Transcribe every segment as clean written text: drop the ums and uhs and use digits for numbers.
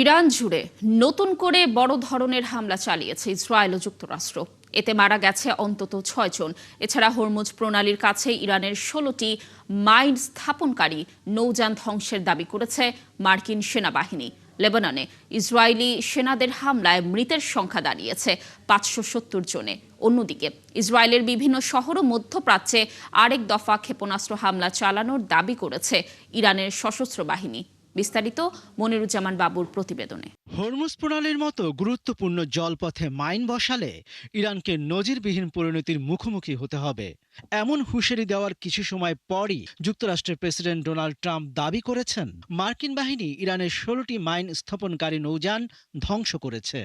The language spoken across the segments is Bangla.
ইরান জুড়ে নতুন করে বড় ধরনের হামলা চালিয়েছে ইসরায়েল ও যুক্তরাষ্ট্র। এতে মারা গেছে অন্তত ৬ জন। এছাড়া হরমুজ প্রণালীর কাছে ইরানের ১৬টি মাইন স্থাপনকারী নৌযান ধ্বংসের দাবি করেছে মার্কিন সেনাবাহিনী। লেবাননে ইসরায়েলি সেনাদের হামলায় মৃতের সংখ্যা দাঁড়িয়েছে ৫৭০ জনে। অন্যদিকে ইসরায়েলের বিভিন্ন শহর ও মধ্যপ্রাচ্যে আরেক দফা ক্ষেপণাস্ত্র হামলা চালানোর দাবি করেছে ইরানের সশস্ত্র বাহিনী। বিস্তারিত মনিরুজ্জামান বাবুর প্রতিবেদনে। হরমুজ প্রণালীর মতো গুরুত্বপূর্ণ জলপথে মাইন বসালে ইরানকে নজিরবিহীন পরিণতির মুখোমুখি হতে হবে, এমন হুঁশিয়ারি দেওয়ার কিছু সময় পরই যুক্তরাষ্ট্রের প্রেসিডেন্ট ডোনাল্ড ট্রাম্প দাবি করেছেন মার্কিন বাহিনী ইরানের ১৬টি মাইন স্থাপনকারী নৌযান ধ্বংস করেছে।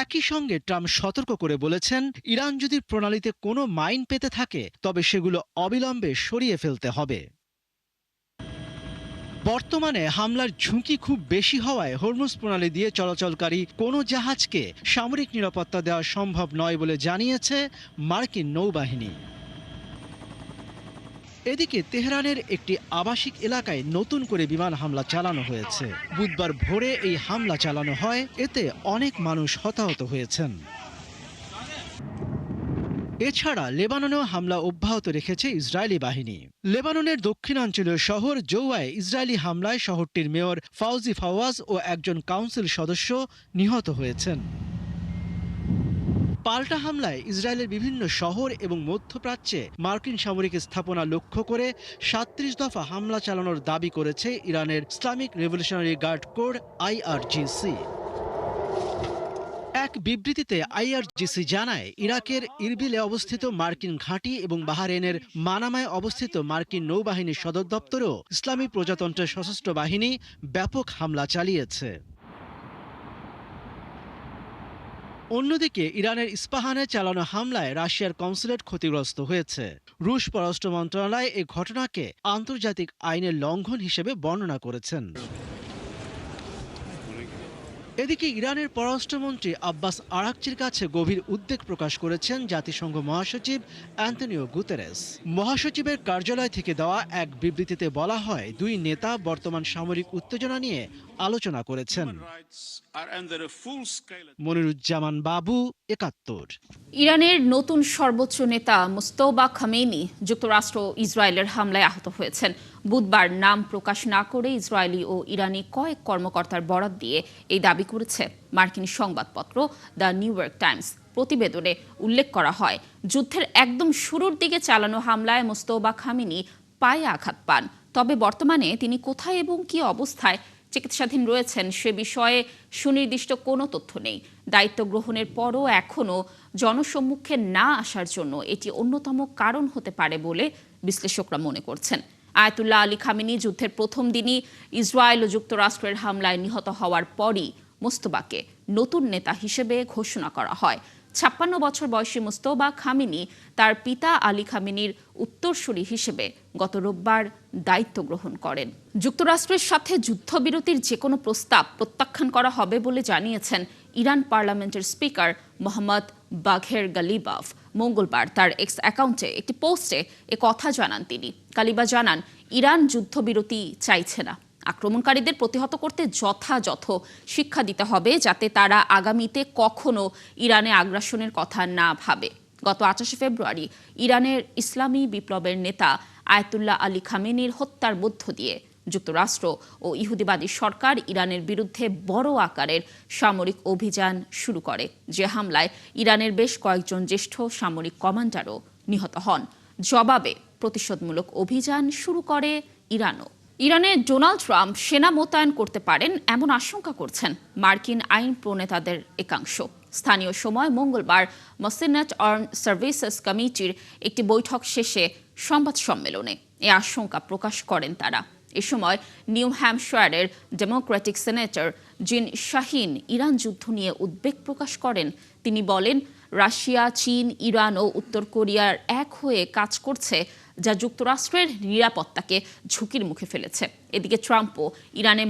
একই সঙ্গে ট্রাম্প সতর্ক করে বলেছেন, ইরান যদি প্রণালীতে কোনো মাইন পেতে থাকে তবে সেগুলো অবিলম্বে সরিয়ে ফেলতে হবে। বর্তমানে হামলার ঝুঁকি খুব বেশি হওয়ায় হরমুজ প্রণালী দিয়ে চলাচলকারী কোনো জাহাজকে সামরিক নিরাপত্তা দেওয়া সম্ভব নয় বলে জানিয়েছে মার্কিন নৌবাহিনী। এদিকে তেহরানের একটি আবাসিক এলাকায় নতুন করে বিমান হামলা চালানো হয়েছে। বুধবার ভোরে এই হামলা চালানো হয়, এতে অনেক মানুষ হতাহত হয়েছেন। এছাড়া লেবাননেও হামলা অব্যাহত রেখেছে ইসরায়েলি বাহিনী। লেবাননের দক্ষিণাঞ্চলীয় শহর জৌয়ায় ইসরায়েলি হামলায় শহরটির মেয়র ফাউজি ফাওয়াজ ও একজন কাউন্সিল সদস্য নিহত হয়েছেন। পাল্টা হামলায় ইসরায়েলের বিভিন্ন শহর এবং মধ্যপ্রাচ্যে মার্কিন সামরিক স্থাপনা লক্ষ্য করে ৩৭ দফা হামলা চালানোর দাবি করেছে ইরানের Islamic revolutionary guard corps IRGC। এক বিবৃতিতে IRGC জানায়, ইরাকের ইরবিলে অবস্থিত মার্কিন ঘাঁটি এবং বাহরাইনের মানামায় অবস্থিত মার্কিন নৌবাহিনীর সদর দপ্তরেও ইসলামী প্রজাতন্ত্রের সশস্ত্র বাহিনী ব্যাপক হামলা চালিয়েছে। অন্যদিকে ইরানের ইস্পাহানে চালানো হামলায় রাশিয়ার কনসুলেট ক্ষতিগ্রস্ত হয়েছে। রুশ পররাষ্ট্র মন্ত্রণালয় এই ঘটনাকে আন্তর্জাতিক আইনের লঙ্ঘন হিসেবে বর্ণনা করেছেন। এদিকে ইরানের পররাষ্ট্রমন্ত্রী আব্বাস আরাকচির কাছে গভীর উদ্বেগ প্রকাশ করেছেন জাতিসংঘ মহাসচিব অ্যান্তনিও গুতেরেস। মহাসচিবের কার্যালয় থেকে দেওয়া এক বিবৃতিতে বলা হয়, দুই নেতা বর্তমান সামরিক উত্তেজনা নিয়ে আলোচনা করেছেন। মনিরুজ্জামান বাবু, ৭১। ইরানের নতুন সর্বোচ্চ নেতা মুজতবা খামেনি যুক্তরাষ্ট্র ইসরায়েলের হামলায় আহত হয়েছেন। বুধবার নাম প্রকাশ না করে ইসরায়েলি ও ইরানি কয়েক কর্মকর্তার বরাত দিয়ে এই দাবি করেছে মার্কিন সংবাদপত্র দ্য নিউ ইয়র্ক টাইমস। প্রতিবেদনে উল্লেখ করা হয়, যুদ্ধের একদম শুরুর দিকে চালানো হামলায় মুজতবা খামেনি পায়ে আঘাত পান। তবে বর্তমানে তিনি কোথায় এবং কী অবস্থায় চিকিৎসাধীন রয়েছেন সে বিষয়ে সুনির্দিষ্ট কোনো তথ্য নেই। দায়িত্ব গ্রহণের পরও এখনও জনসম্মুখে না আসার জন্য এটি অন্যতম কারণ হতে পারে বলে বিশ্লেষকরা মনে করছেন। আয়াতুল্লাহ আলী খামেনি যুদ্ধের প্রথম দিনই ইসরায়েল ও যুক্তরাষ্ট্রের হামলায় নিহত হওয়ার পরই মুজতবাকে নতুন নেতা হিসেবে ঘোষণা করা হয়। ৫৬ বছর বয়সী মুজতবা খামেনি তার পিতা আলী খামেনির উত্তরসূরি হিসেবে গত রোববার দায়িত্ব গ্রহণ করেন। যুক্তরাষ্ট্রের সাথে যুদ্ধবিরতির যে কোনো প্রস্তাব প্রত্যাখ্যান করা হবে বলে জানিয়েছেন ইরান পার্লামেন্টের স্পিকার মোহাম্মদ বাঘের গালিবাফ। মঙ্গলবার তার এক্স অ্যাকাউন্টে একটি পোস্টে কথা জানান তিনি। গালিবা জানান, ইরান যুদ্ধবিরতি চাইছে না, আক্রমণকারীদের প্রতিহত করতে যথাযথ শিক্ষা দিতে হবে যাতে তারা আগামীতে কখনো ইরানে আগ্রাসনের কথা না ভাবে। গত ২৮ ফেব্রুয়ারি ইরানের ইসলামী বিপ্লবের নেতা আয়াতুল্লাহ আলী খামেনির হত্যার মধ্য দিয়ে যুক্তরাষ্ট্র ও ইহুদিবাদী সরকার ইরানের বিরুদ্ধে বড় আকারের সামরিক অভিযান শুরু করে, যে হামলায় ইরানের বেশ কয়েকজন জ্যেষ্ঠ সামরিক কমান্ডারও নিহত হন। জবাবে প্রতিশোধমূলক অভিযান শুরু করে ইরানও। ইরানে ডোনাল্ড ট্রাম্প সেনা মোতায়েন করতে পারেন এমন আশঙ্কা করছেন মার্কিন আইন প্রণেতাদের একাংশ। স্থানীয় সময় মঙ্গলবার সেনেট আর্মড সার্ভিসেস কমিটির একটি বৈঠক শেষে সংবাদ সম্মেলনে এ আশঙ্কা প্রকাশ করেন তারা। এ সময় নিউ হ্যাম্পশায়ারের ডেমোক্রেটিক সেনেটর জিন শাহিন ইরান যুদ্ধ নিয়ে উদ্বেগ প্রকাশ করেন। তিনি বলেন, রাশিয়া, চীন, ইরান ও উত্তর কোরিয়ার এক হয়ে কাজ করছে, যা যুক্তরাষ্ট্রের নিরাপত্তাকে ঝুঁকির মুখে ফেলেছে। এদিকে ট্রাম্পও ইরানে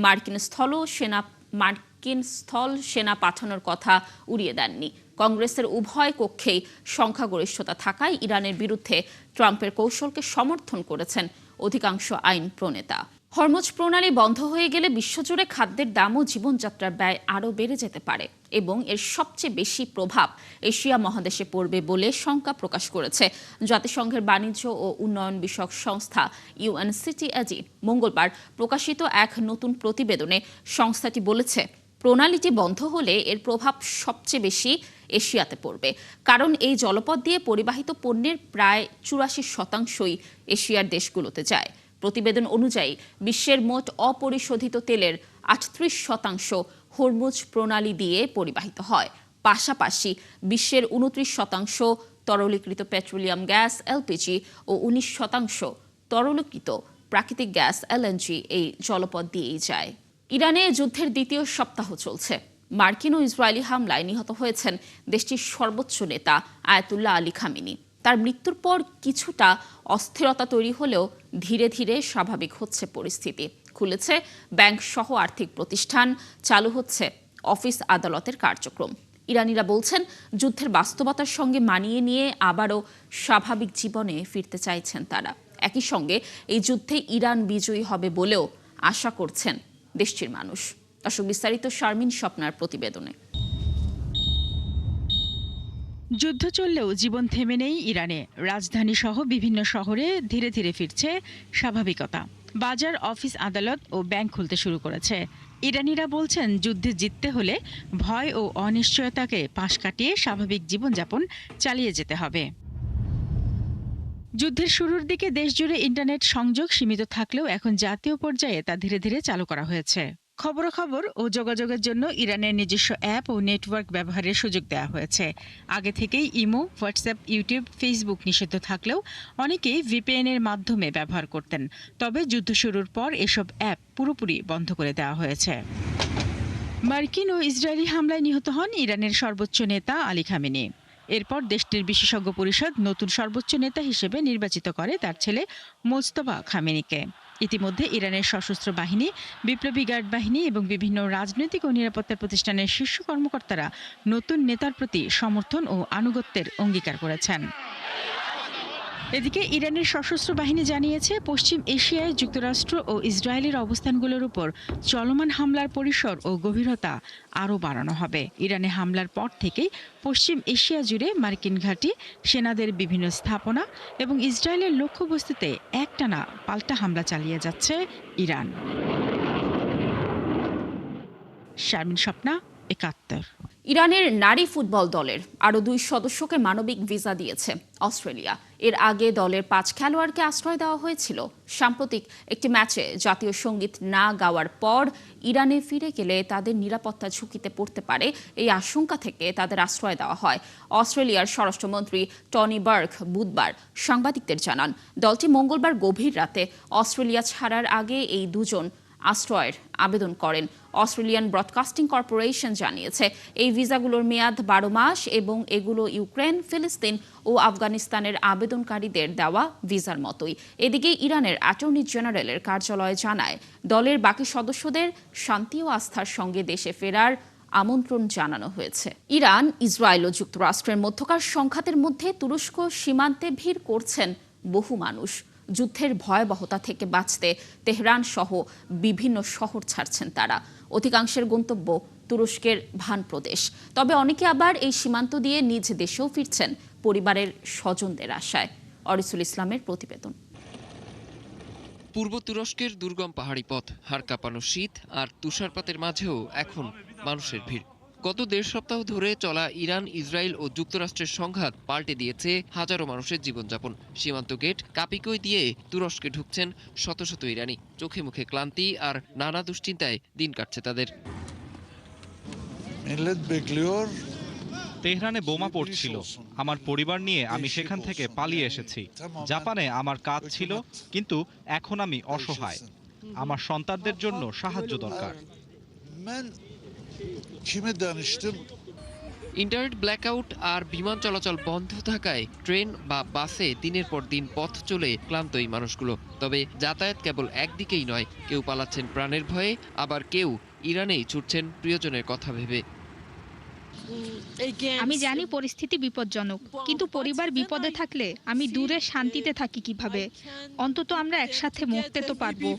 মার্কিন স্থল সেনা পাঠানোর কথা উড়িয়ে দেননি। কংগ্রেসের উভয় কক্ষেই সংখ্যাগরিষ্ঠতা থাকায় ইরানের বিরুদ্ধে ট্রাম্পের কৌশলকে সমর্থন করেছেন অধিকাংশ আইন প্রণেতা। হরমুজ প্রণালী বন্ধ হয়ে গেলে বিশ্বজুড়ে খাদ্যের দাম ও জীবনযাত্রার ব্যয় আরও বেড়ে যেতে পারে এবং এর সবচেয়ে বেশি প্রভাব এশিয়া মহাদেশে পড়বে বলে শঙ্কা প্রকাশ করেছে জাতিসংঘের বাণিজ্য ও উন্নয়ন বিষয়ক সংস্থা UNCTAD মঙ্গলবার প্রকাশিত এক নতুন প্রতিবেদনে সংস্থাটি বলেছে প্রণালীটি বন্ধ হলে এর প্রভাব সবচেয়ে বেশি এশিয়াতে পড়বে, কারণ এই জলপথ দিয়ে পরিবাহিত পণ্যের প্রায় 84% এশিয়ার দেশগুলোতে যায়। প্রতিবেদন অনুযায়ী বিশ্বের মোট অপরিশোধিত তেলের 38% হরমুজ প্রণালী দিয়ে পরিবাহিত হয়। পাশাপাশি বিশ্বের 29% তরলীকৃত পেট্রোলিয়াম গ্যাস LPG ও 19% তরলীকৃত প্রাকৃতিক গ্যাস LNG এই জলপথ দিয়েই যায়। ইরানে যুদ্ধের দ্বিতীয় সপ্তাহ চলছে। মার্কিন ও ইসরায়েলি হামলায় নিহত হয়েছেন দেশটির সর্বোচ্চ নেতা আয়াতুল্লাহ আলী খামেনি। তার মৃত্যুর পর কিছুটা অস্থিরতা তৈরি হলেও ধীরে ধীরে স্বাভাবিক হচ্ছে পরিস্থিতি। খুলেছে ব্যাংক সহ আর্থিক প্রতিষ্ঠান, চালু হচ্ছে অফিস আদালতের কার্যক্রম। ইরানিরা বলছেন যুদ্ধের বাস্তবতার সঙ্গে মানিয়ে নিয়ে আবারও স্বাভাবিক জীবনে ফিরতে চাইছেন তারা। একই সঙ্গে এই যুদ্ধে ইরান বিজয়ী হবে বলেও আশা করছেন দেশটির মানুষ। দর্শক, বিস্তারিত শারমিন স্বপ্নার প্রতিবেদনে। যুদ্ধ চললেও জীবন থেমে নেই ইরানে। রাজধানী সহ বিভিন্ন শহরে ধীরে ধীরে ফিরছে স্বাভাবিকতা। বাজার, অফিস, আদালত ও ব্যাংক খুলতে শুরু করেছে। ইরানিরা বলছেন যুদ্ধে জিততে হলে ভয় ও অনিশ্চয়তাকে পাশ কাটিয়ে স্বাভাবিক জীবনযাপন চালিয়ে যেতে হবে। যুদ্ধের শুরুর দিকে দেশজুড়ে ইন্টারনেট সংযোগ সীমিত থাকলেও এখন জাতীয় পর্যায়ে তা ধীরে ধীরে চালু করা হয়েছে। খবরাখবর ও যোগাযোগের জন্য ইরানের নিজস্ব অ্যাপ ও নেটওয়ার্ক ব্যবহারের সুযোগ দেওয়া হয়েছে। আগে থেকেই ইমো, হোয়াটসঅ্যাপ, ইউটিউব, ফেসবুক নিষিদ্ধ থাকলেও অনেকেই VPN এর মাধ্যমে ব্যবহার করতেন। তবে যুদ্ধ শুরুর পর এসব অ্যাপ পুরোপুরি বন্ধ করে দেওয়া হয়েছে। মার্কিন ও ইসরায়েলি হামলায় নিহত হন ইরানের সর্বোচ্চ নেতা আলী খামেনি। এরপর দেশটির বিশেষজ্ঞ পরিষদ নতুন সর্বোচ্চ নেতা হিসেবে নির্বাচিত করে তার ছেলে মোজতবা খামেনিকে। ইতিমধ্যে ইরানের সশস্ত্র বাহিনী, বিপ্লবী গার্ড বাহিনী এবং বিভিন্ন রাজনৈতিক ও নিরাপত্তা প্রতিষ্ঠানের শীর্ষ কর্মকর্তারা নতুন নেতার প্রতি সমর্থন ও আনুগত্যের অঙ্গীকার করেছেন। এদিকে ইরানের সশস্ত্র বাহিনী জানিয়েছে পশ্চিম এশিয়ায় যুক্তরাষ্ট্র ও ইসরায়েলের অবস্থানগুলোর উপর চলমান হামলার পরিসর ও গভীরতা আরও বাড়ানো হবে। ইরানে হামলার পর থেকেই পশ্চিম এশিয়া জুড়ে মার্কিন ঘাঁটি, সেনাদের বিভিন্ন স্থাপনা এবং ইসরায়েলের লক্ষ্যবস্তুতে একটানা পাল্টা হামলা চালিয়ে যাচ্ছে ইরান। শারমিন স্বপ্না, ৭১। ইরানের নারী ফুটবল দলের আরও 2 সদস্যকে মানবিক ভিসা দিয়েছে অস্ট্রেলিয়া। এর আগে দলের 5 খেলোয়াড়কে আশ্রয় দেওয়া হয়েছিল। সাম্প্রতিক একটি ম্যাচে জাতীয় সঙ্গীত না গাওয়ার পর ইরানে ফিরে গেলে তাদের নিরাপত্তা ঝুঁকিতে পড়তে পারে, এই আশঙ্কা থেকে তাদের আশ্রয় দেওয়া হয়। অস্ট্রেলিয়ার স্বরাষ্ট্রমন্ত্রী টনি বার্গ বুধবার সাংবাদিকদের জানান, দলটি মঙ্গলবার গভীর রাতে অস্ট্রেলিয়া ছাড়ার আগে এই দুজন আশ্রয়ের আবেদন করেন। অস্ট্রেলিয়ান ব্রডকাস্টিং কর্পোরেশন জানিয়েছে এই ভিসাগুলোর মেয়াদ 12 মাস এবং এগুলো ইউক্রেন, ফিলিস্তিন ও আফগানিস্তানের আবেদনকারীদের দেওয়া ভিসার মতোই। এদিকে ইরানের অ্যাটর্নি জেনারেলের কার্যালয় জানায় দলের বাকি সদস্যদের শান্তি ও আস্থার সঙ্গে দেশে ফেরার আমন্ত্রণ জানানো হয়েছে। ইরান, ইসরায়েল ও যুক্তরাষ্ট্রের মধ্যকার সংঘাতের মধ্যে তুরস্ক সীমান্তে ভিড় করছেন বহু মানুষ। যুদ্ধের ভয়াবহতা থেকে বাঁচতে তেহরান সহ বিভিন্ন শহর ছাড়ছেন তারা। অধিকাংশের গন্তব্য তুরস্কের ভান প্রদেশ। তবে অনেকে আবার এই সীমান্ত দিয়ে নিজ দেশেও ফিরছেন পরিবারের স্বজনদের আশায়। অরিসুল ইসলামের প্রতিবেদন। পূর্ব তুরস্কের দুর্গম পাহাড়ি পথ, হাড় কাঁপানো শীত আর তুষারপাতের মাঝেও এখন মানুষের ভিড়। গত 1.5 সপ্তাহ ধরে চলা ইরান, ইসরায়েল ও যুক্তরাষ্ট্রের সংঘাত পাল্টে দিয়েছে হাজারো মানুষের জীবনযাপন। সীমান্ত গেট কাপিকই দিয়ে তুরস্কে ঢুকছেন শত শত ইরানি। চোখে মুখে ক্লান্তি আর নানা দুশ্চিন্তায় দিন কাটছে তাদের। তেহরানে বোমা পড়ছিল। আমার পরিবার নিয়ে আমি সেখান থেকে পালিয়ে এসেছি। জাপানে আমার কাজ ছিল, কিন্তু এখন আমি অসহায়। আমার সন্তানদের জন্য সাহায্য দরকার। ইন্টারনেট ব্ল্যাকআউট আর বিমান চলাচল বন্ধ থাকায় ট্রেন বা বাসে দিনের পর দিন পথ চলে ক্লান্ত এই মানুষগুলো। তবে যাতায়াত কেবল একদিকেই নয়, কেউ পালাচ্ছেন প্রাণের ভয়ে, আবার কেউ ইরানেই ছুটছেন প্রিয়জনের কথা ভেবে। আমি জানি পরিস্থিতি বিপজ্জনক, কিন্তু পরিবার বিপদে থাকলে আমি দূরে শান্তিতে থাকি কিভাবে? অন্তত আমরা একসাথে মরতে তো পারবো।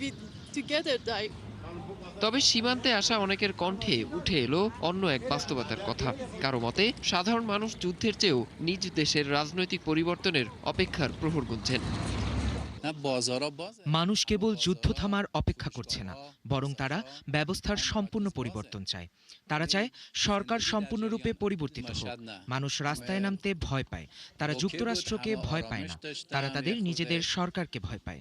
to get it. Like, তবে সীমান্তে আসা অনেকের কণ্ঠে উঠে এলো অন্য এক বাস্তবতার কথা। কারো মতে সাধারণ মানুষ যুদ্ধের চেয়েও নিজ দেশের রাজনৈতিক পরিবর্তনের অপেক্ষার প্রহর গুনছেন। মানুষ কেবল যুদ্ধ থামার অপেক্ষা করছে না, বরং তারা ব্যবস্থার সম্পূর্ণ পরিবর্তন চায়। তারা চায় সরকার সম্পূর্ণরূপে পরিবর্তিত হোক। মানুষ রাস্তায় নামতে ভয় পায়। তারা যুক্তরাষ্ট্রকে ভয় পায় না, তারা তাদের নিজেদের সরকারকে ভয় পায়।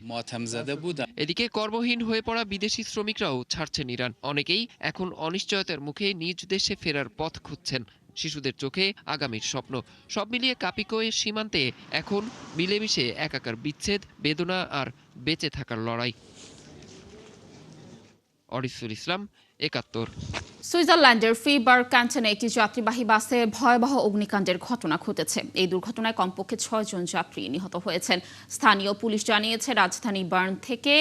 এদিকে কর্মহীন হয়ে পড়া বিদেশি শ্রমিকরাও ছাড়ছেন ইরান। অনেকেই এখন অনিশ্চয়তার মুখে নিজ দেশে ফেরার পথ খুঁজছেন। শিশুদের চোখে আগামীর স্বপ্ন। সব মিলিয়ে কাপিকোয়ে সীমান্তে এখন মিলেমিশে একাকার বিচ্ছেদ, বেদনা আর বেঁচে থাকার লড়াই। অরিসুল ইসলাম, ৭১। সুইজারল্যান্ডের ফ্রিবার্গ ক্যান্টনে একটি যাত্রীবাহী বাসে ভয়াবহ অগ্নিকাণ্ডের ঘটনা ঘটেছে। এই দুর্ঘটনায় কমপক্ষে ৬ জন যাত্রী নিহত হয়েছেন। স্থানীয় পুলিশ জানিয়েছে রাজধানী বার্ন থেকে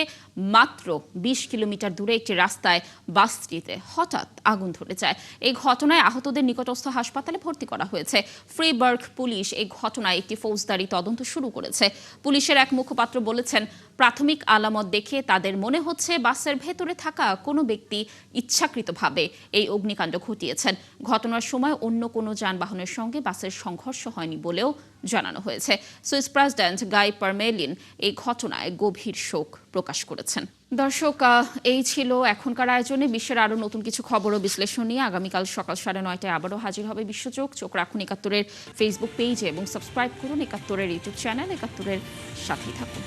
মাত্র ২০ কিলোমিটার দূরে একটি রাস্তায় বাসটিতে হঠাৎ আগুন ধরে যায়। এই ঘটনায় আহতদের নিকটস্থ হাসপাতালে ভর্তি করা হয়েছে। ফ্রিবার্গ পুলিশ এই ঘটনায় একটি ফৌজদারি তদন্ত শুরু করেছে। পুলিশের এক মুখপাত্র বলেছেন, প্রাথমিক আলামত দেখে তাদের মনে হচ্ছে বাসের ভেতরে থাকা কোনো ব্যক্তি ইচ্ছাকৃতভাবে এই অগ্নিকাণ্ড ঘটিয়েছেন। ঘটনার সময় অন্য কোনো যানবাহনের সঙ্গে বাসের সংঘর্ষ হয়নি বলেও জানানো হয়েছে। সুইস প্রেসিডেন্ট গাই পারমেলিন এই ঘটনায় গভীর শোক প্রকাশ করেছেন। দর্শক, এই ছিল এখনকার আয়োজনে। বিশ্বের আরও নতুন কিছু খবর ও বিশ্লেষণ নিয়ে আগামীকাল সকাল ৯:৩০ আবারও হাজির হবে বিশ্বচোখ। চোখ রাখুন ৭১-এর ফেসবুক পেজে এবং সাবস্ক্রাইব করুন ৭১-এর ইউটিউব চ্যানেল। ৭১-এর সাথেই থাকুন।